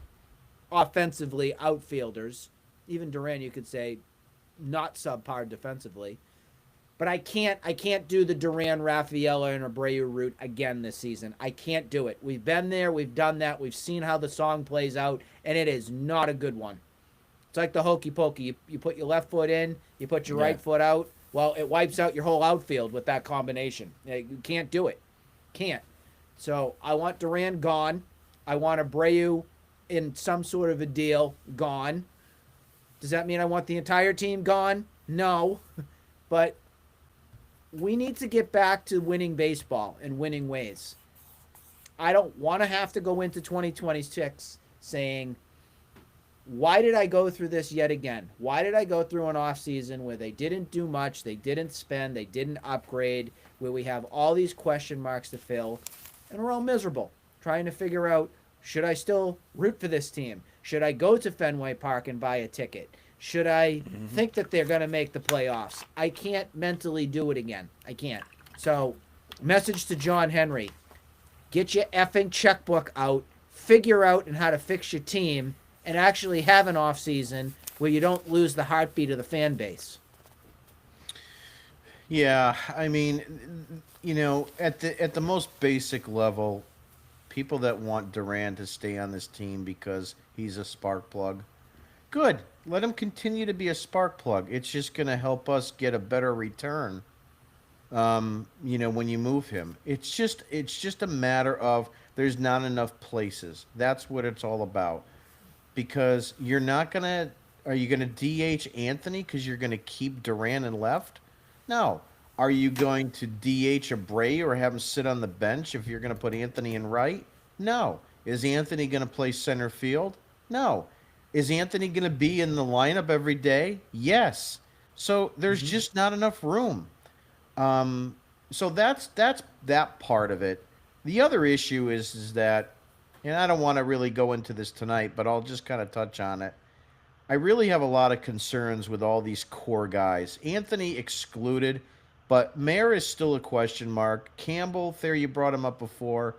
offensively outfielders. Even Duran, you could say, not subpar defensively. But I can't do the Duran, Rafaela, and Abreu route again this season. I can't do it. We've been there. We've done that. We've seen how the song plays out, and it is not a good one. It's like the hokey pokey. You put your left foot in, you put your right foot out. Well, it wipes out your whole outfield with that combination. You can't do it. Can't. So I want Duran gone. I want Abreu in some sort of a deal gone. Does that mean I want the entire team gone? No. But we need to get back to winning baseball and winning ways. I don't want to have to go into 2026 saying, why did I go through this yet again? Why did I go through an offseason where they didn't do much, they didn't spend, they didn't upgrade, where we have all these question marks to fill, and we're all miserable trying to figure out, should I still root for this team? Should I go to Fenway Park and buy a ticket? Should I think that they're going to make the playoffs? I can't mentally do it again. I can't. So, message to John Henry. Get your effing checkbook out, figure out how to fix your team, and actually have an off season where you don't lose the heartbeat of the fan base. Yeah, I mean, at the most basic level, people that want Duran to stay on this team because he's a spark plug, good. Let him continue to be a spark plug. It's just going to help us get a better return. When you move him, it's just a matter of there's not enough places. That's what it's all about. Because are you going to DH Anthony because you're going to keep Duran in left? No. Are you going to DH Abreu or have him sit on the bench if you're going to put Anthony in right? No. Is Anthony going to play center field? No. Is Anthony going to be in the lineup every day? Yes. So there's just not enough room. So that's that part of it. The other issue is that, and I don't want to really go into this tonight, but I'll just kind of touch on it. I really have a lot of concerns with all these core guys. Anthony excluded, but Mayer is still a question mark. Campbell, there you brought him up before.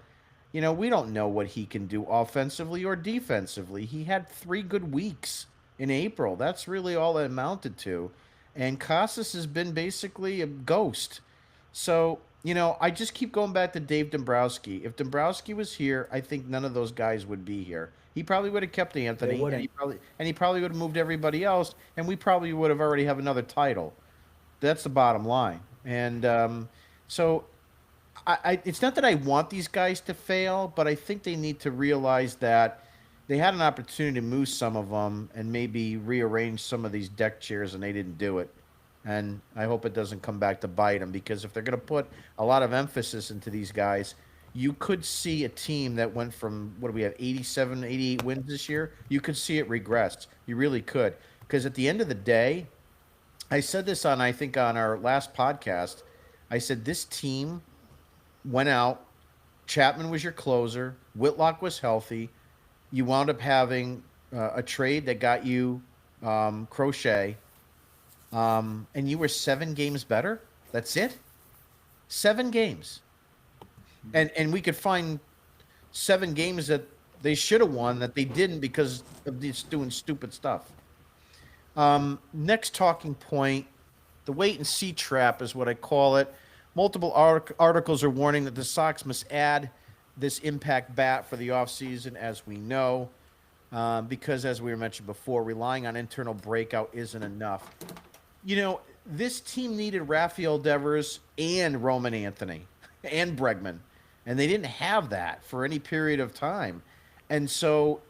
We don't know what he can do offensively or defensively. He had 3 good weeks in April. That's really all it amounted to. And Casas has been basically a ghost. So, I just keep going back to Dave Dombrowski. If Dombrowski was here, I think none of those guys would be here. He probably would have kept Anthony, and wouldn't. he probably would have moved everybody else, and we probably would have already have another title. That's the bottom line. And so it's not that I want these guys to fail, but I think they need to realize that they had an opportunity to move some of them and maybe rearrange some of these deck chairs, and they didn't do it. And I hope it doesn't come back to bite them, because if they're going to put a lot of emphasis into these guys, you could see a team that went from, what do we have, 87, 88 wins this year? You could see it regress. You really could. Because at the end of the day, I said this I think, on our last podcast. I said this team went out. Chapman was your closer. Whitlock was healthy. You wound up having a trade that got you Crochet. And you were 7 games better. That's it. 7 games. And we could find 7 games that they should have won that they didn't because of this doing stupid stuff. Next talking point, the wait and see trap is what I call it. Multiple articles are warning that the Sox must add this impact bat for the offseason, as we know, because, as we mentioned before, relying on internal breakout isn't enough. This team needed Rafael Devers and Roman Anthony and Bregman, and they didn't have that for any period of time. And so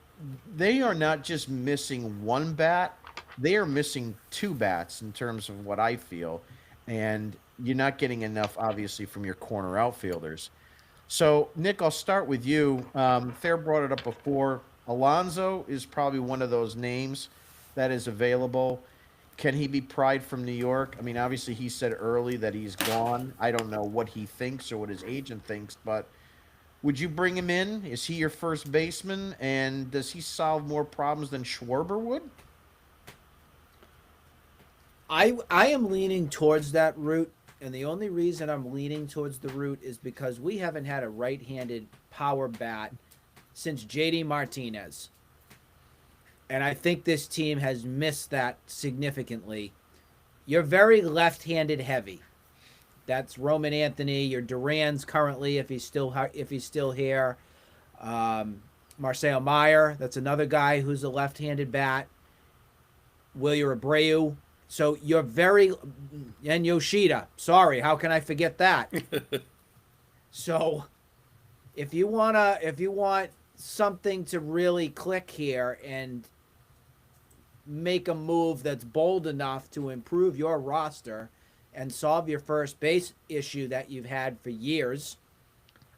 they are not just missing one bat, they are missing 2 bats in terms of what I feel. And you're not getting enough, obviously, from your corner outfielders. So, Nick, I'll start with you. Thayer brought it up before. Alonso is probably one of those names that is available. Can he be pried from New York? I mean, obviously, he said early that he's gone. I don't know what he thinks or what his agent thinks, but would you bring him in? Is he your first baseman? And does he solve more problems than Schwarber would? I am leaning towards that route, and the only reason I'm leaning towards the route is because we haven't had a right-handed power bat since JD Martinez. And I think this team has missed that significantly. You're very left-handed heavy. That's Roman Anthony. Your Duran's currently, if he's still here. Marcel Meyer, that's another guy who's a left-handed bat. Wilyer Abreu. So you're and Yoshida. Sorry, how can I forget that? So if you want something to really click here and make a move that's bold enough to improve your roster and solve your first base issue that you've had for years.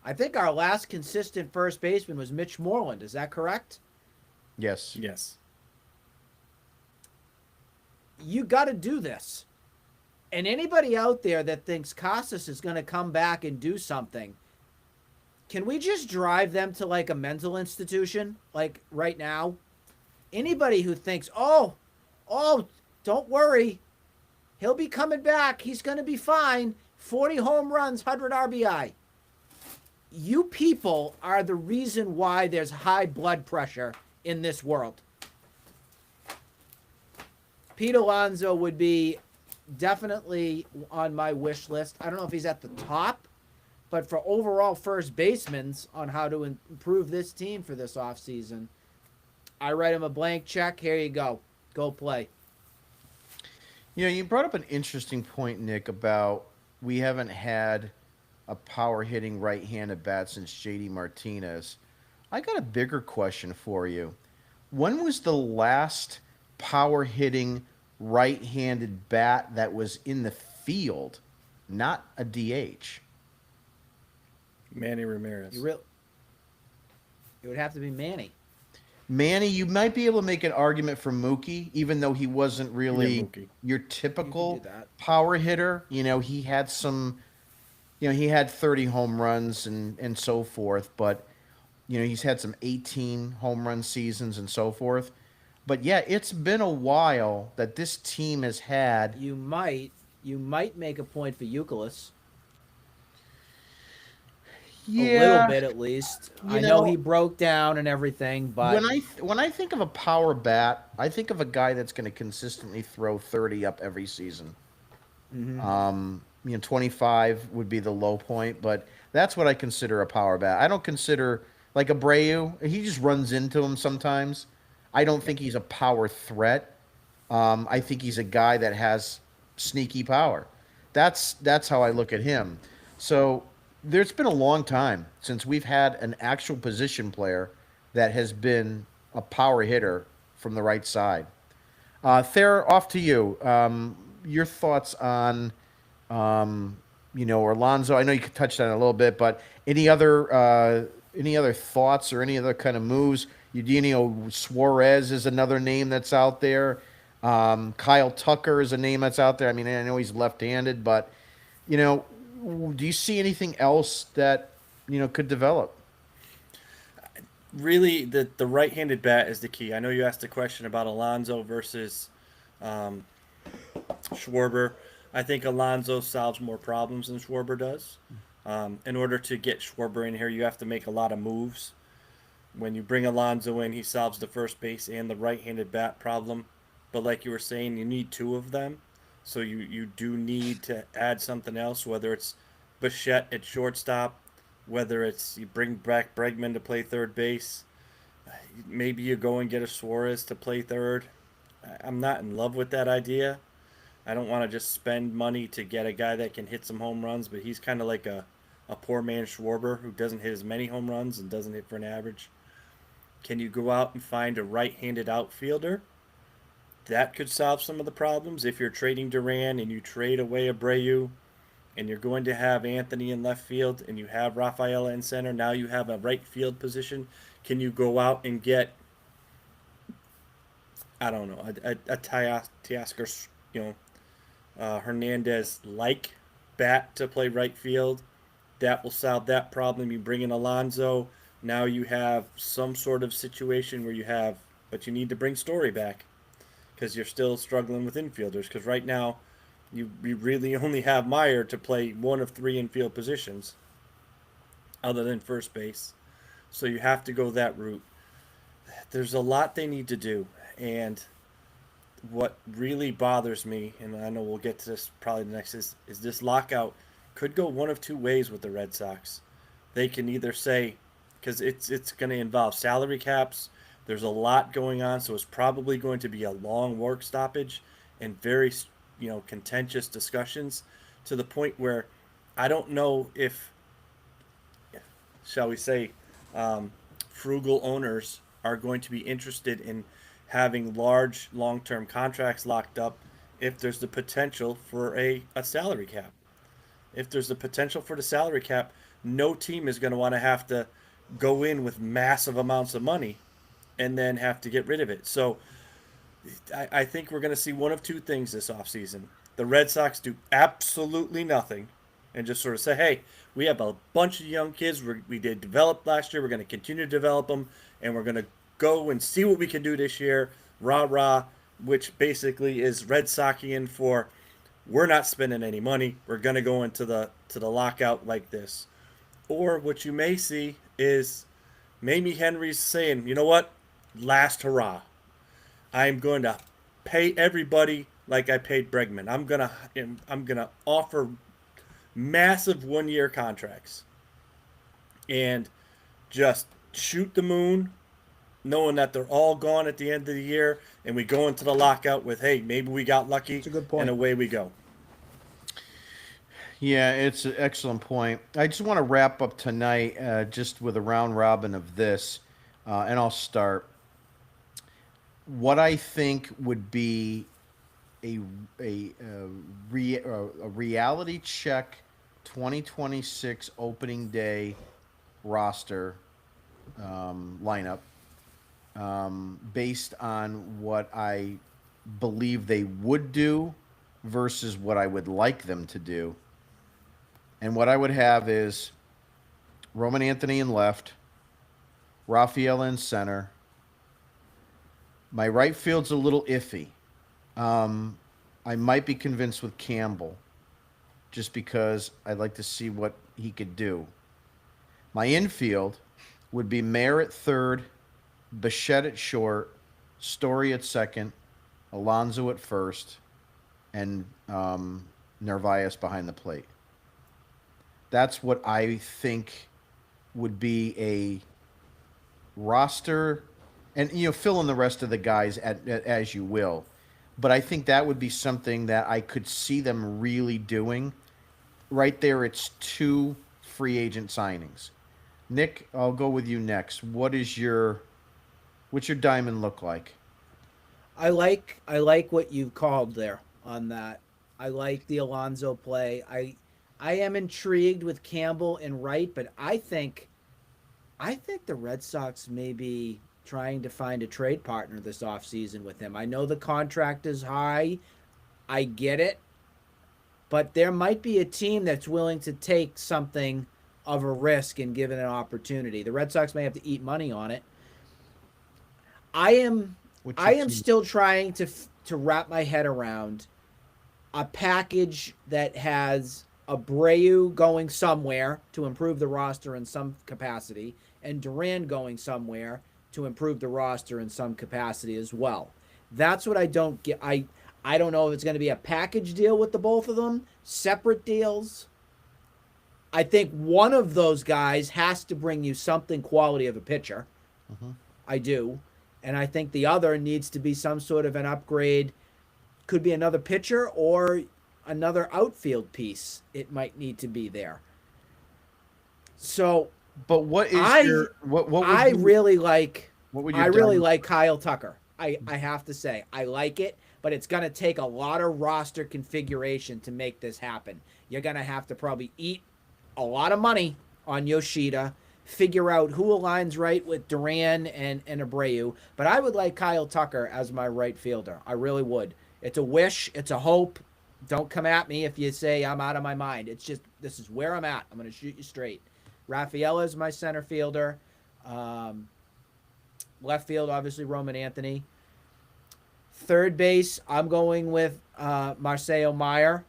I think our last consistent first baseman was Mitch Moreland. Is that correct? Yes. Yes. You got to do this. And anybody out there that thinks Casas is going to come back and do something, can we just drive them to like a mental institution, like right now? Anybody who thinks, oh, don't worry, he'll be coming back, he's going to be fine, 40 home runs, 100 RBI. You people are the reason why there's high blood pressure in this world. Pete Alonso would be definitely on my wish list. I don't know if he's at the top, but for overall first basemen on how to improve this team for this offseason, I write him a blank check. Here you go. Go play. You brought up an interesting point, Nick, about we haven't had a power-hitting right-handed bat since JD Martinez. I got a bigger question for you. When was the last power-hitting right-handed bat that was in the field, not a DH? Manny Ramirez. It would have to be Manny. Manny, you might be able to make an argument for Mookie, even though he wasn't really your typical power hitter. He had he had 30 home runs and so forth, but he's had some 18 home run seasons and so forth. But yeah, it's been a while that this team has had. You might make a point for Euclid. A little Yeah, bit at least. you I know know, he broke down and everything, but when I think of a power bat, I think of a guy that's going to consistently throw 30 up every season. 25 would be the low point, but that's what I consider a power bat. I don't consider like Abreu. He just runs into him sometimes. I don't think he's a power threat. I think he's a guy that has sneaky power. That's how I look at him. So there's been a long time since we've had an actual position player that has been a power hitter from the right side. Thayer, off to you. Your thoughts on, Orlando? I know you touched on it a little bit, but any other thoughts or any other kind of moves? Eugenio Suarez is another name that's out there. Kyle Tucker is a name that's out there. I mean, I know he's left-handed, but you know, do you see anything else that could develop? Really, the right-handed bat is the key. I know you asked a question about Alonso versus Schwarber. I think Alonso solves more problems than Schwarber does. In order to get Schwarber in here, you have to make a lot of moves. When you bring Alonso in, he solves the first base and the right-handed bat problem. But like you were saying, you need two of them. So you do need to add something else, whether it's Bichette at shortstop, whether it's you bring back Bregman to play third base. Maybe you go and get a Suarez to play third. I'm not in love with that idea. I don't want to just spend money to get a guy that can hit some home runs, but he's kind of like a poor man Schwarber who doesn't hit as many home runs and doesn't hit for an average. Can you go out and find a right-handed outfielder? That could solve some of the problems. If you're trading Duran and you trade away Abreu and you're going to have Anthony in left field and you have Rafaela in center, now you have a right field position. Can you go out and get, I don't know, a Teoscar, Hernandez-like bat to play right field? That will solve that problem. You bring in Alonso. Now you have some sort of situation where but you need to bring Story back because you're still struggling with infielders. Because right now, you really only have Meyer to play one of three infield positions, other than first base. So you have to go that route. There's a lot they need to do, and what really bothers me, and I know we'll get to this probably the next, is this lockout could go one of two ways with the Red Sox. They can either say, because it's going to involve salary caps. There's a lot going on, so it's probably going to be a long work stoppage and very, contentious discussions to the point where I don't know if, shall we say, frugal owners are going to be interested in having large long-term contracts locked up if there's the potential for a salary cap. If there's the potential for the salary cap, no team is going to want to have to go in with massive amounts of money and then have to get rid of it. So I think we're going to see one of two things this offseason. The Red Sox do absolutely nothing and just sort of say, hey, we have a bunch of young kids we did develop last year. We're going to continue to develop them, and we're going to go and see what we can do this year. Rah, rah, which basically is Red Soxian for we're not spending any money. We're going to go into the lockout like this. Or what you may see is Mamie Henry's saying, you know what? Last hurrah. I'm going to pay everybody like I paid Bregman. I'm gonna offer massive 1-year contracts and just shoot the moon, knowing that they're all gone at the end of the year, and we go into the lockout with, hey, maybe we got lucky, That's a good point. and away we go. Yeah, it's an excellent point. I just want to wrap up tonight just with a round robin of this, and I'll start. What I think would be a reality check 2026 opening day roster lineup based on what I believe they would do versus what I would like them to do. And what I would have is Roman Anthony in left, Rafael in center, My right field's a little iffy. I might be convinced with Campbell just because I'd like to see what he could do. My infield would be Mayer at third, Bichette at short, Story at second, Alonso at first, and Narvaez behind the plate. That's what I think would be a roster, and fill in the rest of the guys as you will. But I think that would be something that I could see them really doing. Right there, it's two free agent signings. Nick, I'll go with you next. What's your diamond look like? I like what you called there on that. I like the Alonso play. I am intrigued with Campbell and Wright, but I think the Red Sox may be trying to find a trade partner this offseason with him. I know the contract is high. I get it. But there might be a team that's willing to take something of a risk and give it an opportunity. The Red Sox may have to eat money on it. I am still trying to wrap my head around a package that has Abreu going somewhere to improve the roster in some capacity, and Duran going somewhere to improve the roster in some capacity as well. That's what I don't get. I don't know if it's going to be a package deal with the both of them, separate deals. I think one of those guys has to bring you something quality of a pitcher. I do. And I think the other needs to be some sort of an upgrade. Could be another pitcher or another outfield piece. It might need to be there. So, But what is what would I you, really like what would your I really diamond- like Kyle Tucker. I have to say I like it, but it's going to take a lot of roster configuration to make this happen. You're going to have to probably eat a lot of money on Yoshida, figure out who aligns right with Duran and Abreu. But I would like Kyle Tucker as my right fielder. I really would. It's a wish. It's a hope. Don't come at me if you say I'm out of my mind. It's just, this is where I'm at. I'm going to shoot you straight. Rafaela is my center fielder. Left field, obviously, Roman Anthony. Third base, I'm going with Marcelo Meyer.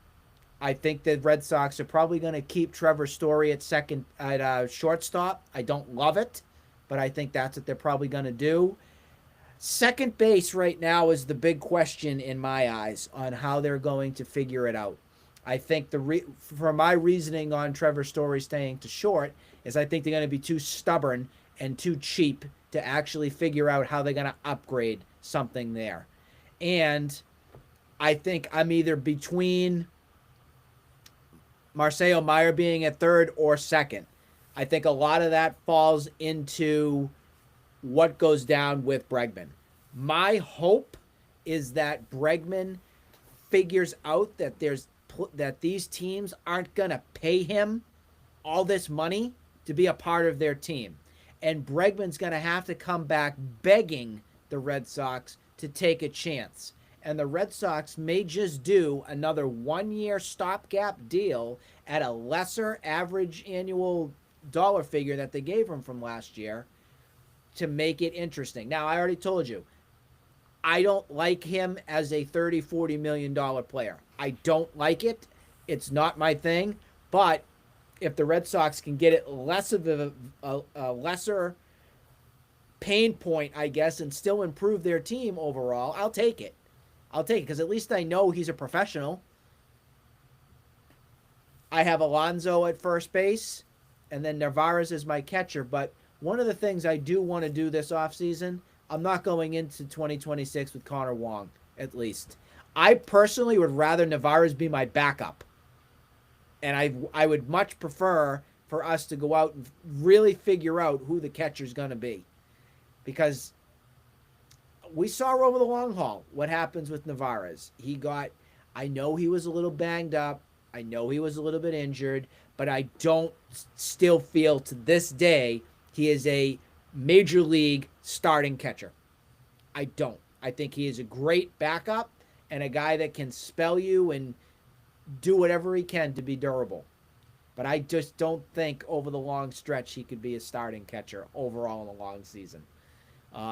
I think the Red Sox are probably going to keep Trevor Story at shortstop. I don't love it, but I think that's what they're probably going to do. Second base right now is the big question in my eyes on how they're going to figure it out. I think for my reasoning on Trevor Story staying to short is I think they're going to be too stubborn and too cheap to actually figure out how they're going to upgrade something there. And I think I'm either between Marcelo Meyer being at third or second. I think a lot of that falls into what goes down with Bregman. My hope is that Bregman figures out that these teams aren't going to pay him all this money to be a part of their team. And Bregman's going to have to come back begging the Red Sox to take a chance. And the Red Sox may just do another one-year stopgap deal at a lesser average annual dollar figure that they gave him from last year to make it interesting. Now, I already told you, I don't like him as a $30, $40 million player. I don't like it. It's not my thing. But if the Red Sox can get it less of a lesser pain point, I guess, and still improve their team overall, I'll take it. I'll take it because at least I know he's a professional. I have Alonso at first base, and then Narvaez is my catcher. But one of the things I do want to do this offseason, I'm not going into 2026 with Connor Wong, at least. I personally would rather Narvaez be my backup. And I would much prefer for us to go out and really figure out who the catcher's going to be. Because we saw over the long haul what happens with Narvaez. I know he was a little banged up. I know he was a little bit injured. But I don't still feel to this day he is a major league starting catcher. I don't. I think he is a great backup and a guy that can spell you and do whatever he can to be durable. But I just don't think over the long stretch he could be a starting catcher overall in a long season.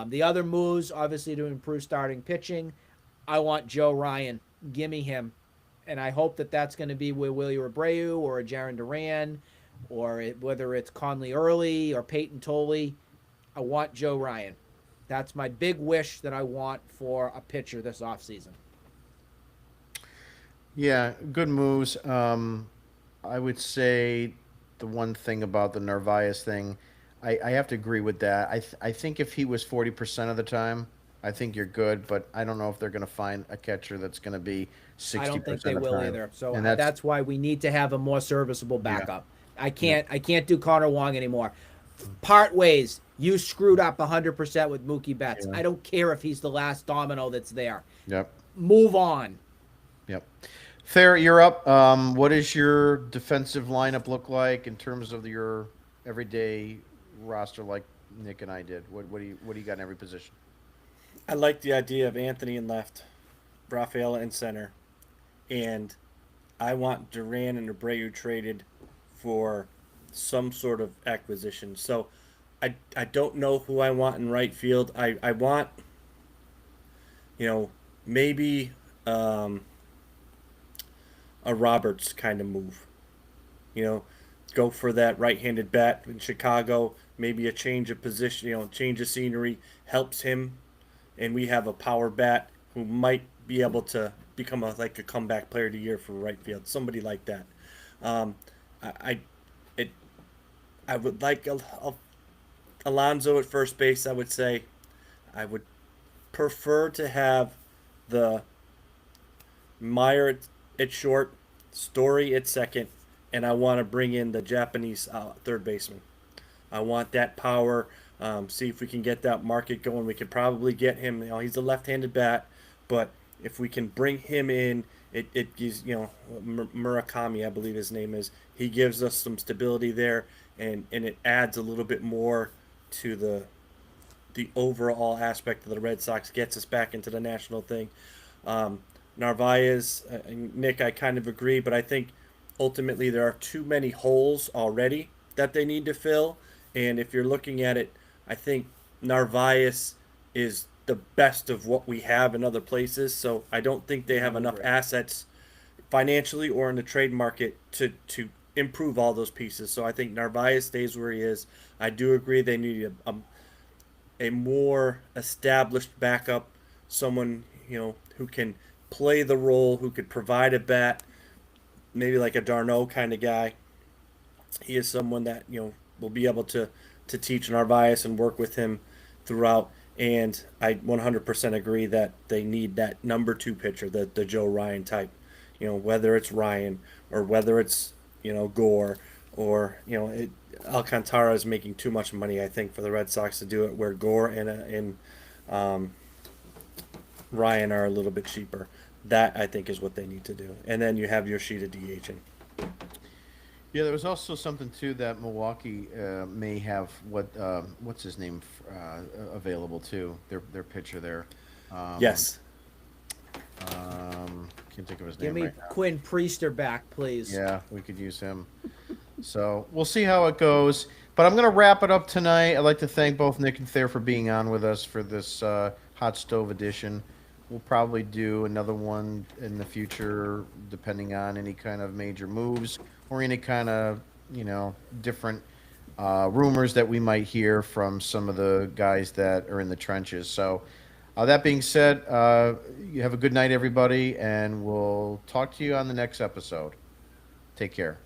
The other moves, obviously, to improve starting pitching, I want Joe Ryan. Gimme him. And I hope that that's going to be with Willie Abreu or a Jaron Duran, or whether it's Conley Early or Peyton Tolley. I want Joe Ryan. That's my big wish that I want for a pitcher this offseason. Yeah, good moves. I would say the one thing about the Narvaez thing, I have to agree with that. I think if he was 40% of the time, I think you're good, but I don't know if they're going to find a catcher that's going to be 60% I don't think they of the will time. either. So And that's why we need to have a more serviceable backup. Yeah. I can't do Connor Wong anymore. Part ways. You screwed up 100% with Mookie Betts. Yeah. I don't care if he's the last domino that's there. Yep. Move on. Yep. Thayer, you're up. What does your defensive lineup look like in terms of your everyday roster, like Nick and I did? What do you got in every position? I like the idea of Anthony in left, Rafaela in center, and I want Duran and Abreu traded for some sort of acquisition. So I don't know who I want in right field. I want, maybe a Roberts kind of move. Go for that right-handed bat in Chicago. Maybe a change of position, change of scenery helps him, and we have a power bat who might be able to become a comeback player of the year for right field. Somebody like that. I would like Alonso at first base. I would say I would prefer to have the Meyer at short, Story at second, and I want to bring in the Japanese third baseman. I want that power. See if we can get that market going. We could probably get him. He's a left-handed bat, but if we can bring him in, it gives Murakami, I believe his name is. He gives us some stability there, and it adds a little bit more to the overall aspect of the Red Sox. Gets us back into the national thing. Narvaez, Nick, I kind of agree, but I think ultimately there are too many holes already that they need to fill. And if you're looking at it, I think Narvaez is the best of what we have in other places. So I don't think they have enough assets financially or in the trade market to improve all those pieces. So I think Narvaez stays where he is. I do agree they need a more established backup, someone who can play the role, who could provide a bat, maybe like a Darno kind of guy. He is someone that will be able to teach Narvaez and work with him throughout. And I 100% agree that they need that number 2 pitcher, the Joe Ryan type. Whether it's Ryan or whether it's Gore or Alcantara is making too much money, I think, for the Red Sox to do it. Where Gore and Ryan are a little bit cheaper. That I think is what they need to do. And then you have Yoshida DHing. Yeah, there was also something too that Milwaukee may have what's his name available too. Their pitcher there. Yes. Can't think of his Give name me right now. Quinn Priester back, please. Yeah, we could use him. So we'll see how it goes. But I'm going to wrap it up tonight. I'd like to thank both Nick and Thayer for being on with us for this hot stove edition. We'll probably do another one in the future, depending on any kind of major moves or any kind of, different rumors that we might hear from some of the guys that are in the trenches. So that being said, you have a good night, everybody, and we'll talk to you on the next episode. Take care.